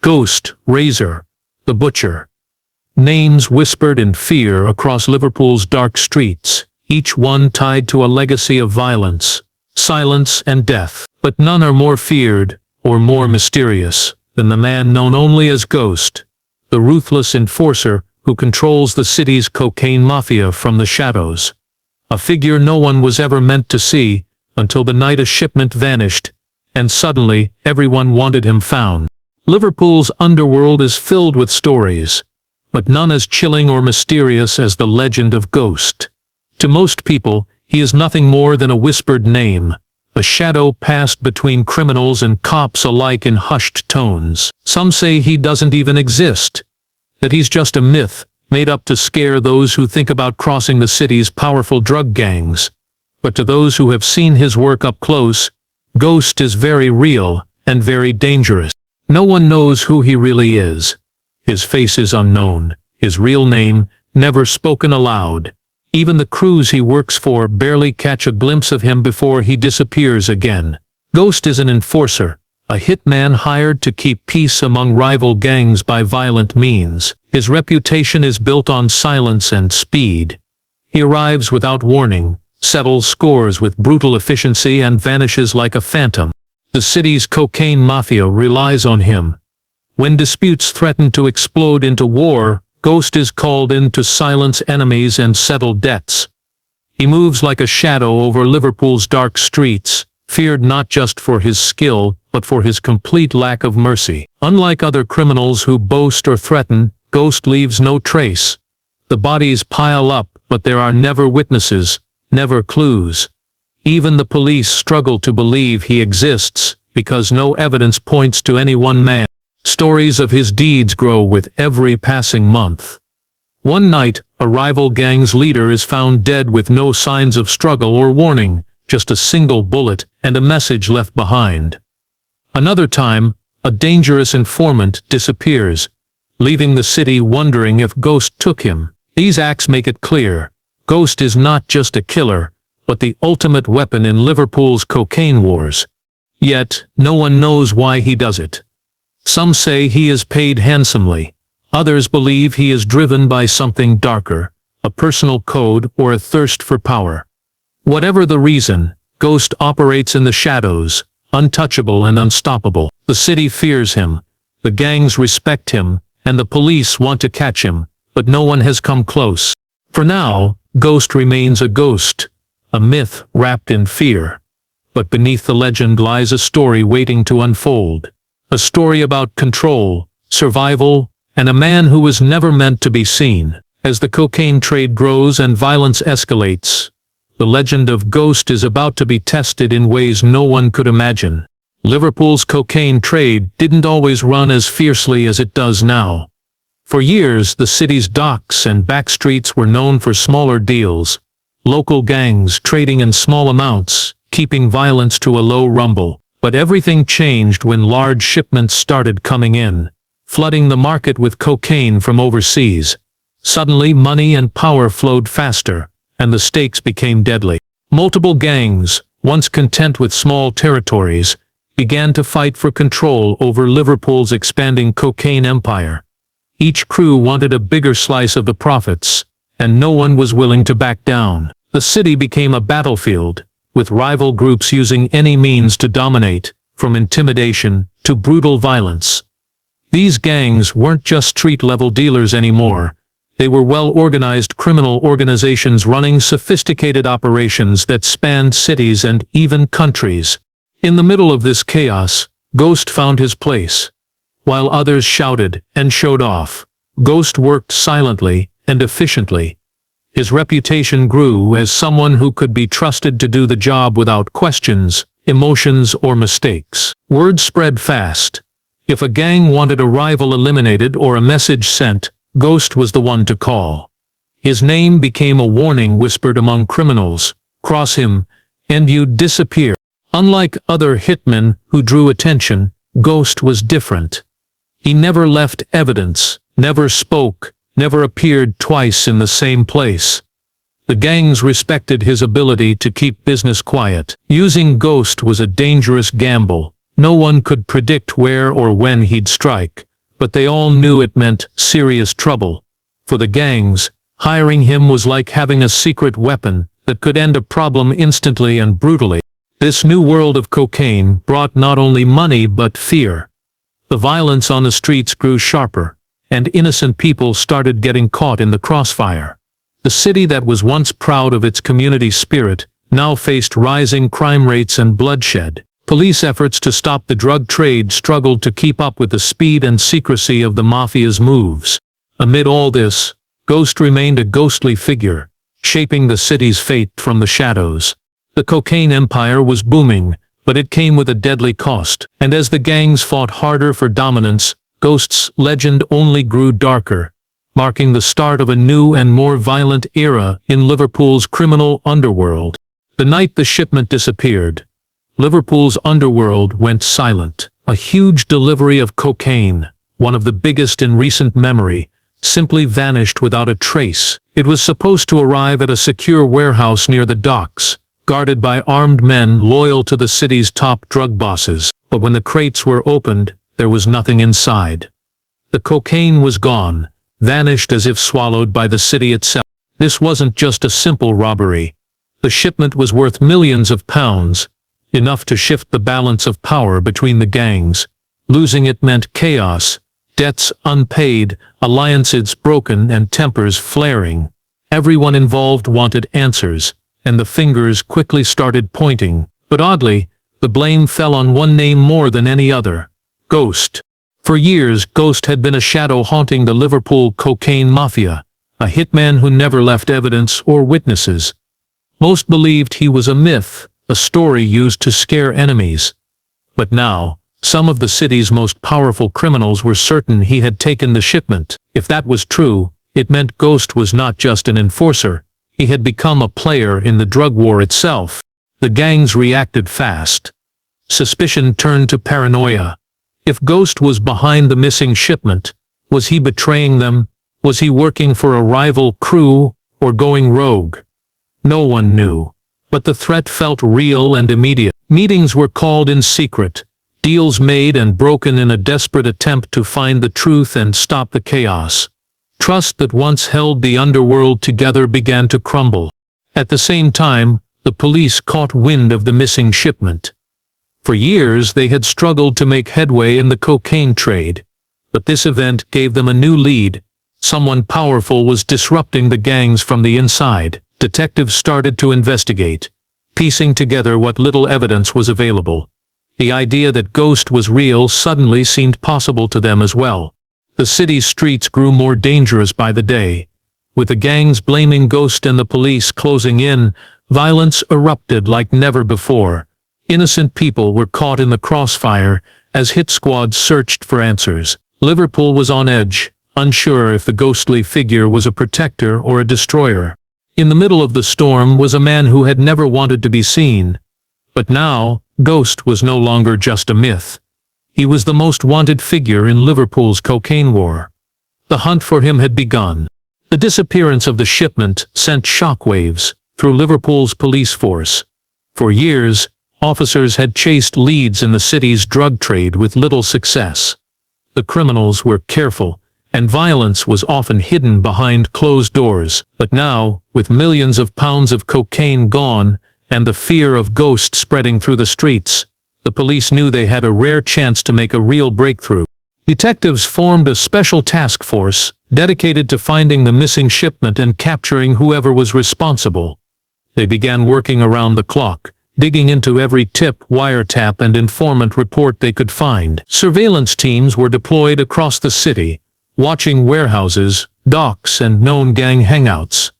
Ghost, Razor, the Butcher. Names whispered in fear across Liverpool's dark streets, each one tied to a legacy of violence, silence and death. But none are more feared, or more mysterious, than the man known only as Ghost, the ruthless enforcer who controls the city's cocaine mafia from the shadows. A figure no one was ever meant to see, until the night a shipment vanished, and suddenly everyone wanted him found. Liverpool's underworld is filled with stories, but none as chilling or mysterious as the legend of Ghost. To most people, he is nothing more than a whispered name, a shadow passed between criminals and cops alike in hushed tones. Some say he doesn't even exist, that he's just a myth, made up to scare those who think about crossing the city's powerful drug gangs. But to those who have seen his work up close, Ghost is very real and very dangerous. No one knows who he really is. His face is unknown, his real name never spoken aloud. Even the crews he works for barely catch a glimpse of him before he disappears again. Ghost is an enforcer, a hitman hired to keep peace among rival gangs by violent means. His reputation is built on silence and speed. He arrives without warning, settles scores with brutal efficiency and vanishes like a phantom. The city's cocaine mafia relies on him. When disputes threaten to explode into war, Ghost is called in to silence enemies and settle debts. He moves like a shadow over Liverpool's dark streets, feared not just for his skill, but for his complete lack of mercy. Unlike other criminals who boast or threaten, Ghost leaves no trace. The bodies pile up, but there are never witnesses, never clues. Even the police struggle to believe he exists, because no evidence points to any one man. Stories of his deeds grow with every passing month. One night, a rival gang's leader is found dead with no signs of struggle or warning, just a single bullet and a message left behind. Another time, a dangerous informant disappears, leaving the city wondering if Ghost took him. These acts make it clear, Ghost is not just a killer, but the ultimate weapon in Liverpool's cocaine wars. Yet, no one knows why he does it. Some say he is paid handsomely. Others believe he is driven by something darker, a personal code or a thirst for power. Whatever the reason, Ghost operates in the shadows, untouchable and unstoppable. The city fears him, the gangs respect him, and the police want to catch him, but no one has come close. For now, Ghost remains a ghost, a myth wrapped in fear. But beneath the legend lies a story waiting to unfold. A story about control, survival, and a man who was never meant to be seen. As the cocaine trade grows and violence escalates, the legend of Ghost is about to be tested in ways no one could imagine. Liverpool's cocaine trade didn't always run as fiercely as it does now. For years, the city's docks and back streets were known for smaller deals, local gangs trading in small amounts, keeping violence to a low rumble. But everything changed when large shipments started coming in, flooding the market with cocaine from overseas. Suddenly money and power flowed faster, and the stakes became deadly. Multiple gangs, once content with small territories, began to fight for control over Liverpool's expanding cocaine empire. Each crew wanted a bigger slice of the profits, and no one was willing to back down. The city became a battlefield, with rival groups using any means to dominate, from intimidation to brutal violence. These gangs weren't just street-level dealers anymore. They were well-organized criminal organizations running sophisticated operations that spanned cities and even countries. In the middle of this chaos, Ghost found his place. While others shouted and showed off, Ghost worked silently and efficiently. His reputation grew as someone who could be trusted to do the job without questions, emotions, or mistakes. Word spread fast. If a gang wanted a rival eliminated or a message sent, Ghost was the one to call. His name became a warning whispered among criminals: cross him, and you'd disappear. Unlike other hitmen who drew attention, Ghost was different. He never left evidence, never spoke, never appeared twice in the same place. The gangs respected his ability to keep business quiet. Using Ghost was a dangerous gamble. No one could predict where or when he'd strike, but they all knew it meant serious trouble. For the gangs, hiring him was like having a secret weapon that could end a problem instantly and brutally. This new world of cocaine brought not only money but fear. The violence on the streets grew sharper, and innocent people started getting caught in the crossfire. The city that was once proud of its community spirit now faced rising crime rates and bloodshed. Police efforts to stop the drug trade struggled to keep up with the speed and secrecy of the Mafia's moves. Amid all this, Ghost remained a ghostly figure, shaping the city's fate from the shadows. The cocaine empire was booming, but it came with a deadly cost, and as the gangs fought harder for dominance, Ghost's legend only grew darker, marking the start of a new and more violent era in Liverpool's criminal underworld. The night the shipment disappeared, Liverpool's underworld went silent. A huge delivery of cocaine, one of the biggest in recent memory, simply vanished without a trace. It was supposed to arrive at a secure warehouse near the docks, guarded by armed men loyal to the city's top drug bosses. But when the crates were opened, there was nothing inside. The cocaine was gone, vanished as if swallowed by the city itself. This wasn't just a simple robbery. The shipment was worth millions of pounds, enough to shift the balance of power between the gangs. Losing it meant chaos, debts unpaid, alliances broken, and tempers flaring. Everyone involved wanted answers, and the fingers quickly started pointing. But oddly, the blame fell on one name more than any other: Ghost. For years, Ghost had been a shadow haunting the Liverpool cocaine mafia, a hitman who never left evidence or witnesses. Most believed he was a myth, a story used to scare enemies. But now, some of the city's most powerful criminals were certain he had taken the shipment. If that was true, it meant Ghost was not just an enforcer. He had become a player in the drug war itself. The gangs reacted fast. Suspicion turned to paranoia. If Ghost was behind the missing shipment, was he betraying them? Was he working for a rival crew, or going rogue? No one knew. But the threat felt real and immediate. Meetings were called in secret, deals made and broken in a desperate attempt to find the truth and stop the chaos. Trust that once held the underworld together began to crumble. At the same time, the police caught wind of the missing shipment. For years they had struggled to make headway in the cocaine trade, but this event gave them a new lead. Someone powerful was disrupting the gangs from the inside. Detectives started to investigate, piecing together what little evidence was available. The idea that Ghost was real suddenly seemed possible to them as well. The city's streets grew more dangerous by the day. With the gangs blaming Ghost and the police closing in, violence erupted like never before. Innocent people were caught in the crossfire as hit squads searched for answers. Liverpool was on edge, unsure if the ghostly figure was a protector or a destroyer. In the middle of the storm was a man who had never wanted to be seen. But now, Ghost was no longer just a myth. He was the most wanted figure in Liverpool's cocaine war. The hunt for him had begun. The disappearance of the shipment sent shockwaves through Liverpool's police force. For years, officers had chased leads in the city's drug trade with little success. The criminals were careful, and violence was often hidden behind closed doors. But now, with millions of pounds of cocaine gone, and the fear of Ghost spreading through the streets, the police knew they had a rare chance to make a real breakthrough. Detectives formed a special task force, dedicated to finding the missing shipment and capturing whoever was responsible. They began working around the clock, digging into every tip, wiretap, and informant report they could find. Surveillance teams were deployed across the city, watching warehouses, docks, and known gang hangouts.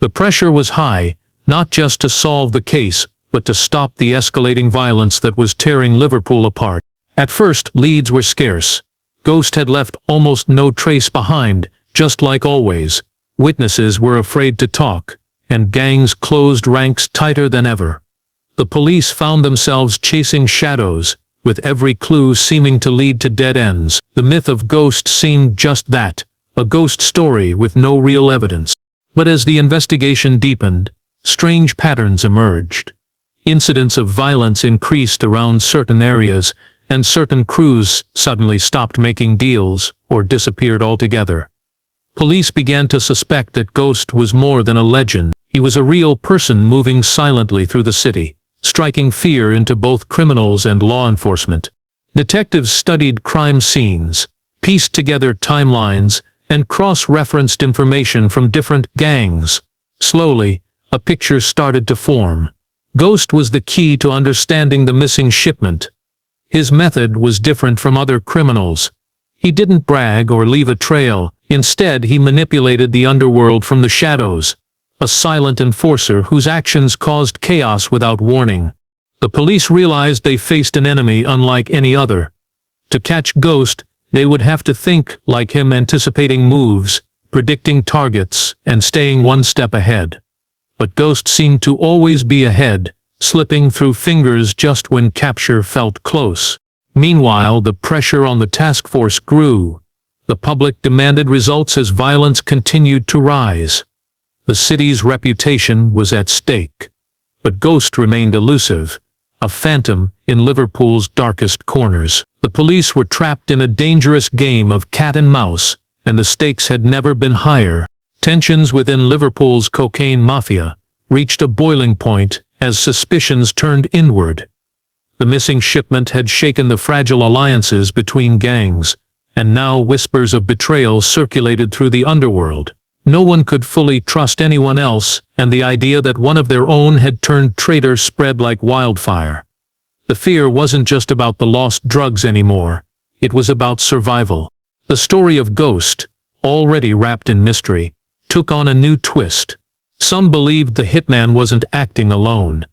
The pressure was high, not just to solve the case, but to stop the escalating violence that was tearing Liverpool apart. At first, leads were scarce. Ghost had left almost no trace behind, just like always. Witnesses were afraid to talk, and gangs closed ranks tighter than ever. The police found themselves chasing shadows, with every clue seeming to lead to dead ends. The myth of Ghost seemed just that, a ghost story with no real evidence. But as the investigation deepened, strange patterns emerged. Incidents of violence increased around certain areas, and certain crews suddenly stopped making deals or disappeared altogether. Police began to suspect that Ghost was more than a legend. He was a real person moving silently through the city, striking fear into both criminals and law enforcement. Detectives studied crime scenes, pieced together timelines, and cross-referenced information from different gangs. Slowly, a picture started to form. Ghost was the key to understanding the missing shipment. His method was different from other criminals. He didn't brag or leave a trail. Instead, he manipulated the underworld from the shadows, a silent enforcer whose actions caused chaos without warning. The police realized they faced an enemy unlike any other. To catch Ghost, they would have to think like him, anticipating moves, predicting targets, and staying one step ahead. But Ghost seemed to always be ahead, slipping through fingers just when capture felt close. Meanwhile, the pressure on the task force grew. The public demanded results as violence continued to rise. The city's reputation was at stake. But Ghost remained elusive, a phantom in Liverpool's darkest corners. The police were trapped in a dangerous game of cat and mouse, and the stakes had never been higher. Tensions within Liverpool's cocaine mafia reached a boiling point as suspicions turned inward. The missing shipment had shaken the fragile alliances between gangs, and now whispers of betrayal circulated through the underworld. No one could fully trust anyone else, and the idea that one of their own had turned traitor spread like wildfire. The fear wasn't just about the lost drugs anymore. It was about survival. The story of Ghost, already wrapped in mystery, took on a new twist. Some believed the hitman wasn't acting alone.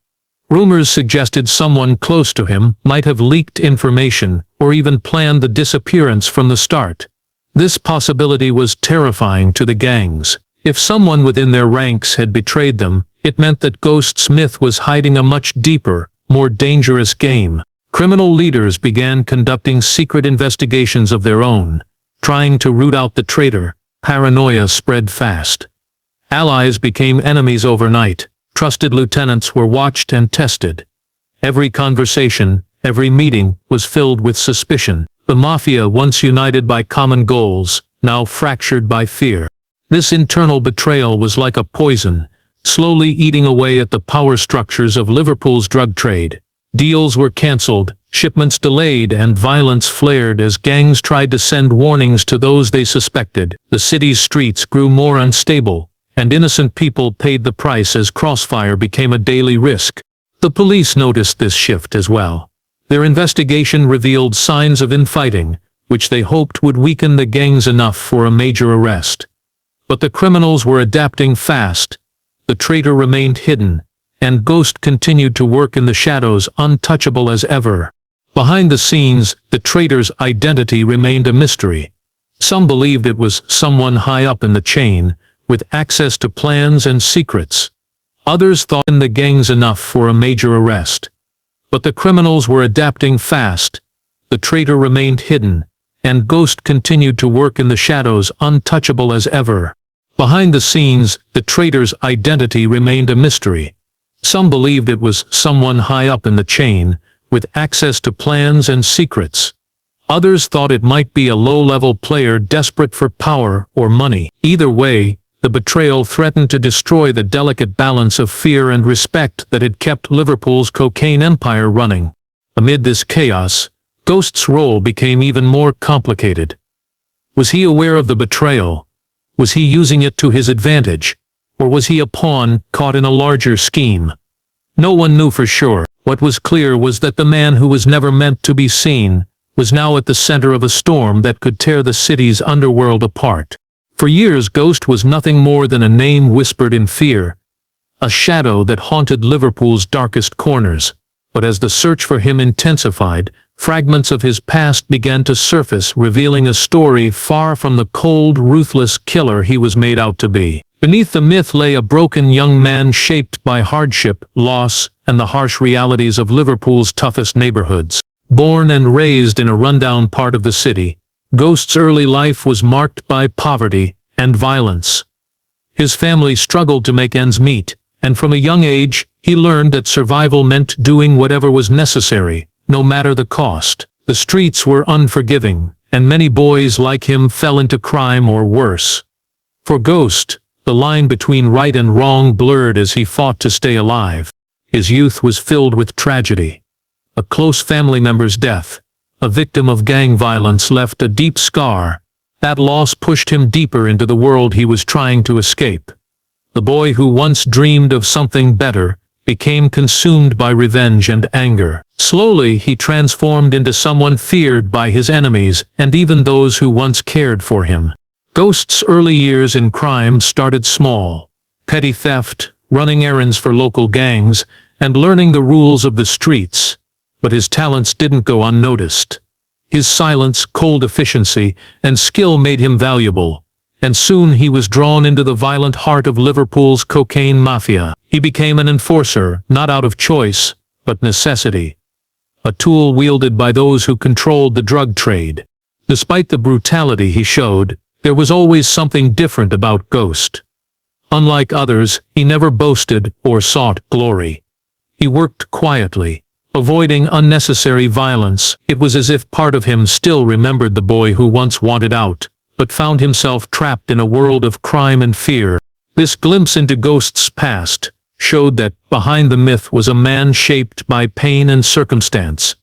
Rumors suggested someone close to him might have leaked information or even planned the disappearance from the start. This possibility was terrifying to the gangs. If someone within their ranks had betrayed them, it meant that Ghost's myth was hiding a much deeper, more dangerous game. Criminal leaders began conducting secret investigations of their own, trying to root out the traitor. Paranoia spread fast. Allies became enemies overnight. Trusted lieutenants were watched and tested. Every conversation, every meeting was filled with suspicion. The Mafia, once united by common goals, now fractured by fear. This internal betrayal was like a poison, slowly eating away at the power structures of Liverpool's drug trade. Deals were cancelled, shipments delayed, and violence flared as gangs tried to send warnings to those they suspected. The city's streets grew more unstable, and innocent people paid the price as crossfire became a daily risk. The police noticed this shift as well. Their investigation revealed signs of infighting, which they hoped would weaken the gangs enough for a major arrest. But the criminals were adapting fast. The traitor remained hidden, and Ghost continued to work in the shadows, untouchable as ever. Behind the scenes, the traitor's identity remained a mystery. Some believed it was someone high up in the chain, with access to plans and secrets. Others thought in the gangs enough for a major arrest. But the criminals were adapting fast. The traitor remained hidden, and Ghost continued to work in the shadows, untouchable as ever. Behind the scenes, the traitor's identity remained a mystery. Some believed it was someone high up in the chain, with access to plans and secrets. Others thought it might be a low-level player desperate for power or money. Either way, the betrayal threatened to destroy the delicate balance of fear and respect that had kept Liverpool's cocaine empire running. Amid this chaos, Ghost's role became even more complicated. Was he aware of the betrayal? Was he using it to his advantage? Or was he a pawn caught in a larger scheme? No one knew for sure. What was clear was that the man who was never meant to be seen was now at the center of a storm that could tear the city's underworld apart. For years, Ghost was nothing more than a name whispered in fear, a shadow that haunted Liverpool's darkest corners. But as the search for him intensified, fragments of his past began to surface, revealing a story far from the cold, ruthless killer he was made out to be. Beneath the myth lay a broken young man shaped by hardship, loss, and the harsh realities of Liverpool's toughest neighborhoods. Born and raised in a rundown part of the city, Ghost's early life was marked by poverty and violence. His family struggled to make ends meet, and from a young age, he learned that survival meant doing whatever was necessary, no matter the cost. The streets were unforgiving, and many boys like him fell into crime or worse. For Ghost, the line between right and wrong blurred as he fought to stay alive. His youth was filled with tragedy. A close family member's death, a victim of gang violence, left a deep scar. That loss pushed him deeper into the world he was trying to escape. The boy who once dreamed of something better became consumed by revenge and anger. Slowly, he transformed into someone feared by his enemies and even those who once cared for him. Ghost's early years in crime started small: petty theft, running errands for local gangs, and learning the rules of the streets. But his talents didn't go unnoticed. His silence, cold efficiency, and skill made him valuable, and soon he was drawn into the violent heart of Liverpool's cocaine mafia. He became an enforcer, not out of choice, but necessity. A tool wielded by those who controlled the drug trade. Despite the brutality he showed, there was always something different about Ghost. Unlike others, he never boasted or sought glory. He worked quietly, avoiding unnecessary violence. It was as if part of him still remembered the boy who once wanted out, but found himself trapped in a world of crime and fear. This glimpse into Ghost's past showed that behind the myth was a man shaped by pain and circumstance.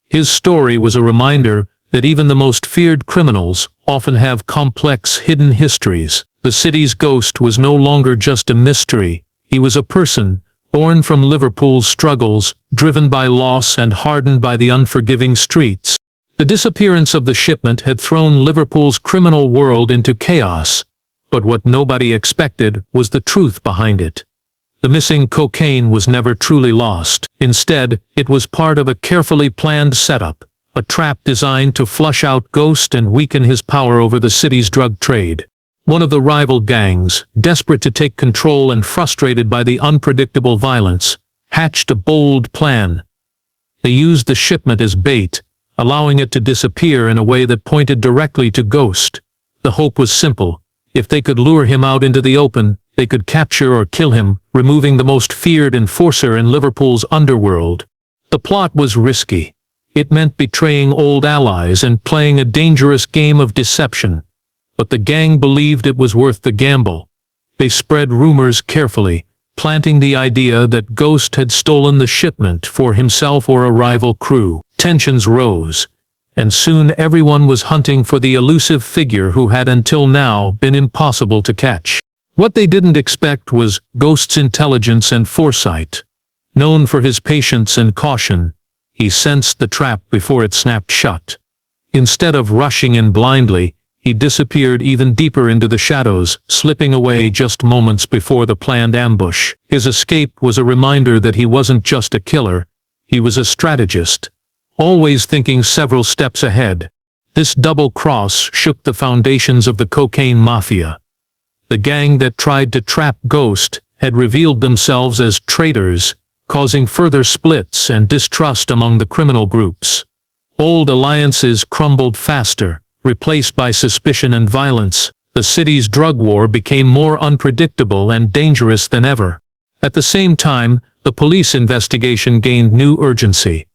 His story was a reminder that even the most feared criminals often have complex hidden histories. The city's Ghost was no longer just a mystery. He was a person, born from Liverpool's struggles, driven by loss and hardened by the unforgiving streets. The disappearance of the shipment had thrown Liverpool's criminal world into chaos, but what nobody expected was the truth behind it. The missing cocaine was never truly lost. Instead, it was part of a carefully planned setup, a trap designed to flush out Ghost and weaken his power over the city's drug trade. One of the rival gangs, desperate to take control and frustrated by the unpredictable violence, hatched a bold plan. They used the shipment as bait, allowing it to disappear in a way that pointed directly to Ghost. The hope was simple: if they could lure him out into the open, they could capture or kill him, removing the most feared enforcer in Liverpool's underworld. The plot was risky. It meant betraying old allies and playing a dangerous game of deception. But the gang believed it was worth the gamble. They spread rumors carefully, planting the idea that Ghost had stolen the shipment for himself or a rival crew. Tensions rose, and soon everyone was hunting for the elusive figure who had until now been impossible to catch. What they didn't expect was Ghost's intelligence and foresight. Known for his patience and caution, he sensed the trap before it snapped shut. Instead of rushing in blindly, he disappeared even deeper into the shadows, slipping away just moments before the planned ambush. His escape was a reminder that he wasn't just a killer, he was a strategist, always thinking several steps ahead. This double cross shook the foundations of the cocaine mafia. The gang that tried to trap Ghost had revealed themselves as traitors, causing further splits and distrust among the criminal groups. Old alliances crumbled faster, replaced by suspicion and violence. The city's drug war became more unpredictable and dangerous than ever. At the same time, the police investigation gained new urgency.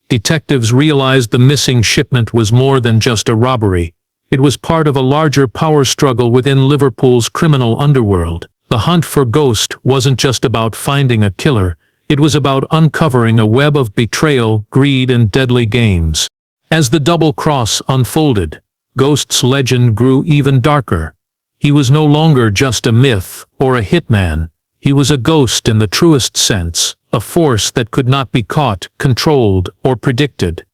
Detectives realized the missing shipment was more than just a robbery. It was part of a larger power struggle within Liverpool's criminal underworld. The hunt for Ghost wasn't just about finding a killer, it was about uncovering a web of betrayal, greed, and deadly games. As the double cross unfolded, Ghost's legend grew even darker. He was no longer just a myth or a hitman. He was a ghost in the truest sense, a force that could not be caught, controlled, or predicted.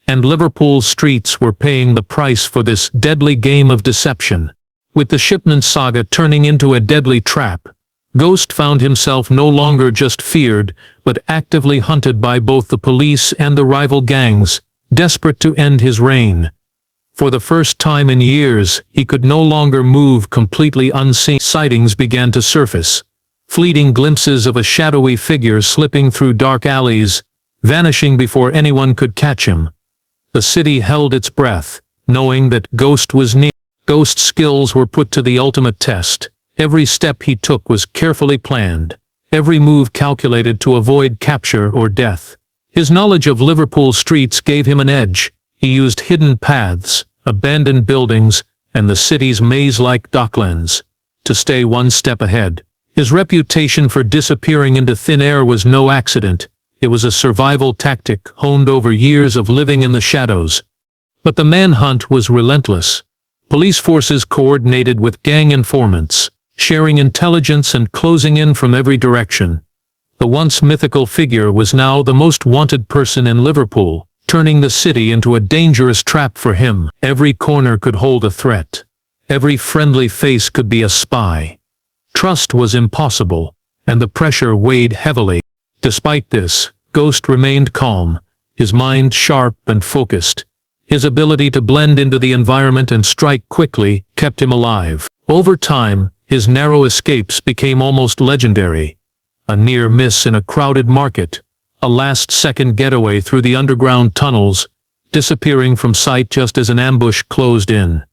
And Liverpool's streets were paying the price for this deadly game of deception. With the shipment saga turning into a deadly trap, Ghost found himself no longer just feared, but actively hunted by both the police and the rival gangs, desperate to end his reign. For the first time in years, he could no longer move completely unseen. Sightings began to surface. Fleeting glimpses of a shadowy figure slipping through dark alleys, vanishing before anyone could catch him. The city held its breath, knowing that Ghost was near. Ghost's skills were put to the ultimate test. Every step he took was carefully planned, every move calculated to avoid capture or death. His knowledge of Liverpool streets gave him an edge. He used hidden paths, abandoned buildings, and the city's maze-like docklands, to stay one step ahead. His reputation for disappearing into thin air was no accident. It was a survival tactic honed over years of living in the shadows. But the manhunt was relentless. Police forces coordinated with gang informants, sharing intelligence and closing in from every direction. The once mythical figure was now the most wanted person in Liverpool, turning the city into a dangerous trap for him. Every corner could hold a threat. Every friendly face could be a spy. Trust was impossible, and the pressure weighed heavily. Despite this, Ghost remained calm, his mind sharp and focused. His ability to blend into the environment and strike quickly kept him alive. Over time, his narrow escapes became almost legendary. A near miss in a crowded market, a last-second getaway through the underground tunnels, disappearing from sight just as an ambush closed in.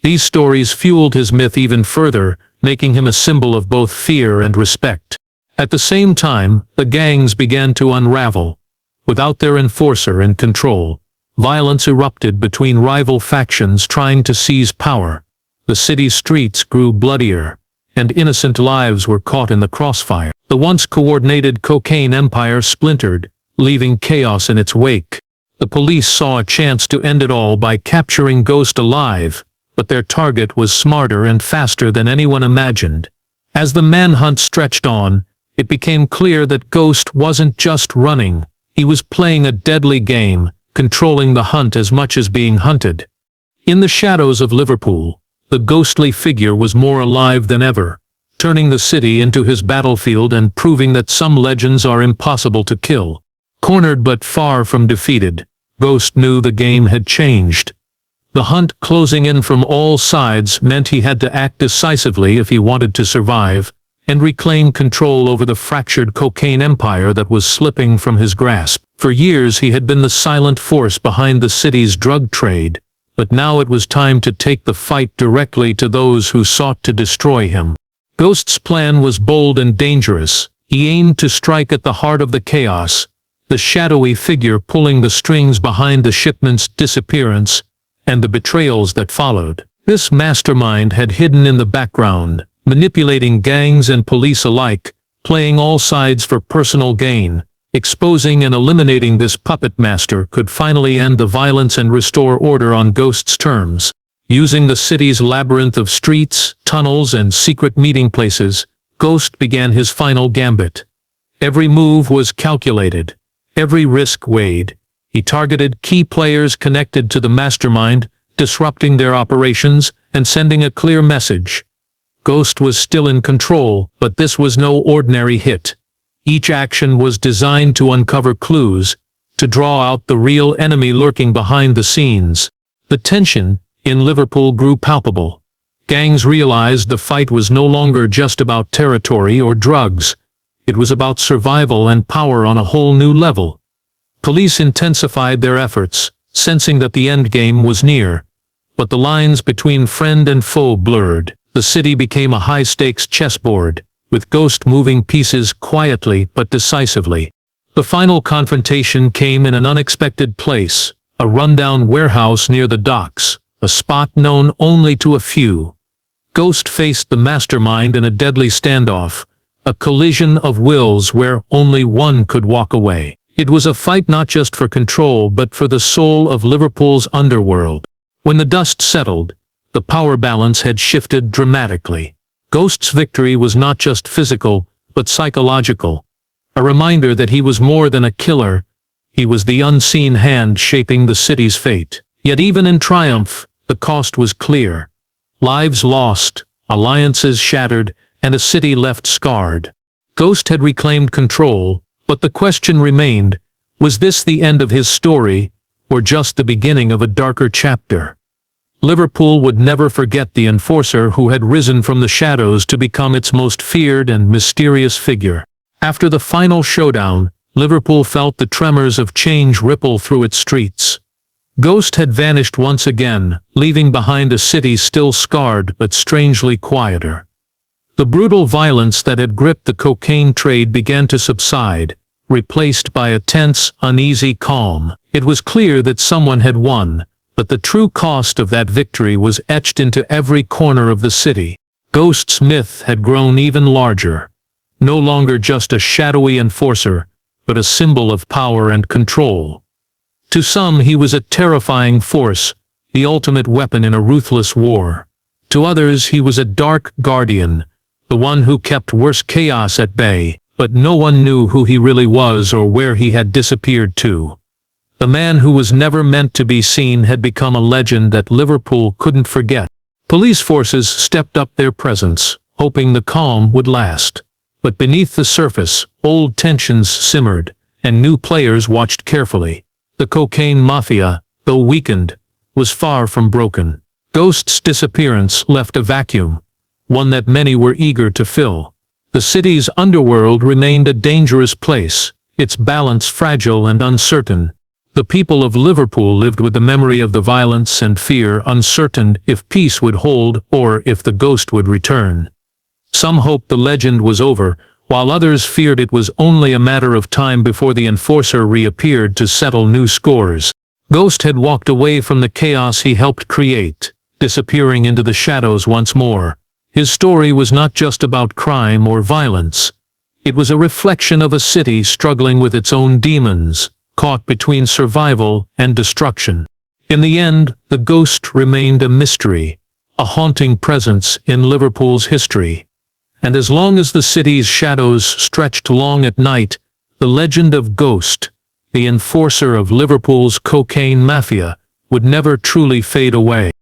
These stories fueled his myth even further, making him a symbol of both fear and respect. At the same time, the gangs began to unravel. Without their enforcer in control, violence erupted between rival factions trying to seize power. The city's streets grew bloodier, and innocent lives were caught in the crossfire. The once coordinated cocaine empire splintered, leaving chaos in its wake. The police saw a chance to end it all by capturing Ghost alive, but their target was smarter and faster than anyone imagined. As the manhunt stretched on, it became clear that Ghost wasn't just running. He was playing a deadly game, controlling the hunt as much as being hunted. In the shadows of Liverpool, the ghostly figure was more alive than ever, turning the city into his battlefield and proving that some legends are impossible to kill. Cornered but far from defeated, Ghost knew the game had changed. The hunt closing in from all sides meant he had to act decisively if he wanted to survive, and reclaim control over the fractured cocaine empire that was slipping from his grasp. For years he had been the silent force behind the city's drug trade, but now it was time to take the fight directly to those who sought to destroy him. Ghost's plan was bold and dangerous. He aimed to strike at the heart of the chaos, the shadowy figure pulling the strings behind the shipment's disappearance and the betrayals that followed. This mastermind had hidden in the background, manipulating gangs and police alike, playing all sides for personal gain. Exposing and eliminating this puppet master could finally end the violence and restore order on Ghost's terms. Using the city's labyrinth of streets, tunnels, and secret meeting places, Ghost began his final gambit. Every move was calculated, every risk weighed. He targeted key players connected to the mastermind, disrupting their operations and sending a clear message. Ghost was still in control, but this was no ordinary hit. Each action was designed to uncover clues, to draw out the real enemy lurking behind the scenes. The tension in Liverpool grew palpable. Gangs realized the fight was no longer just about territory or drugs. It was about survival and power on a whole new level. Police intensified their efforts, sensing that the endgame was near. But the lines between friend and foe blurred. The city became a high-stakes chessboard, with Ghost moving pieces quietly but decisively. The final confrontation came in an unexpected place, a rundown warehouse near the docks, a spot known only to a few. Ghost faced the mastermind in a deadly standoff, a collision of wills where only one could walk away. It was a fight not just for control but for the soul of Liverpool's underworld. When the dust settled, the power balance had shifted dramatically. Ghost's victory was not just physical, but psychological. A reminder that he was more than a killer. He was the unseen hand shaping the city's fate. Yet even in triumph, the cost was clear. Lives lost, alliances shattered, and a city left scarred. Ghost had reclaimed control, but the question remained, was this the end of his story, or just the beginning of a darker chapter? Liverpool would never forget the enforcer who had risen from the shadows to become its most feared and mysterious figure. After the final showdown, Liverpool felt the tremors of change ripple through its streets. Ghost had vanished once again, leaving behind a city still scarred but strangely quieter. The brutal violence that had gripped the cocaine trade began to subside, replaced by a tense, uneasy calm. It was clear that someone had won, But the true cost of that victory was etched into every corner of the city. Ghost's myth had grown even larger. No longer just a shadowy enforcer, but a symbol of power and control. To some he was a terrifying force, the ultimate weapon in a ruthless war. To others he was a dark guardian, the one who kept worse chaos at bay, but no one knew who he really was or where he had disappeared to. The man who was never meant to be seen had become a legend that Liverpool couldn't forget. Police forces stepped up their presence, hoping the calm would last. But beneath the surface, old tensions simmered, and new players watched carefully. The cocaine mafia, though weakened, was far from broken. Ghost's disappearance left a vacuum, one that many were eager to fill. The city's underworld remained a dangerous place, its balance fragile and uncertain. The people of Liverpool lived with the memory of the violence and fear, uncertain if peace would hold or if the ghost would return. Some hoped the legend was over, while others feared it was only a matter of time before the enforcer reappeared to settle new scores. Ghost had walked away from the chaos he helped create, disappearing into the shadows once more. His story was not just about crime or violence. It was a reflection of a city struggling with its own demons, caught between survival and destruction. In the end, the ghost remained a mystery, a haunting presence in Liverpool's history. And as long as the city's shadows stretched long at night, the legend of Ghost, the enforcer of Liverpool's cocaine mafia, would never truly fade away.